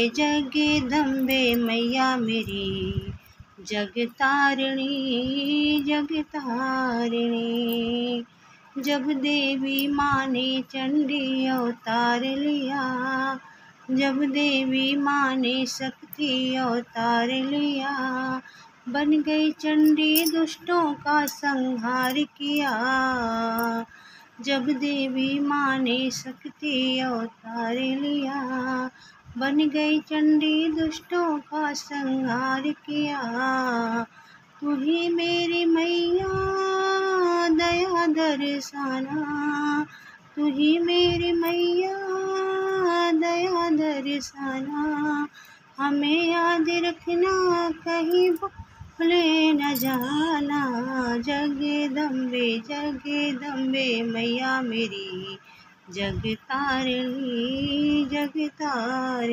जगदम्बे मैया मेरी, जगतारिणी जगतारिणी। जब देवी माँ ने चंडी अवतार लिया, जब देवी माँ ने शक्ति अवतार लिया, बन गई चंडी दुष्टों का संहार किया। जब देवी माँ ने शक्ति अवतार लिया, बन गई चंडी दुष्टों का संहार किया। तू ही मेरी मैया दया दर्शाना, तू ही मेरी मैया दया दर्शाना। हमें याद रखना कहीं भूले न जाना। जगदम्बे मैया मेरी, जगतारिणी जगतारिणी।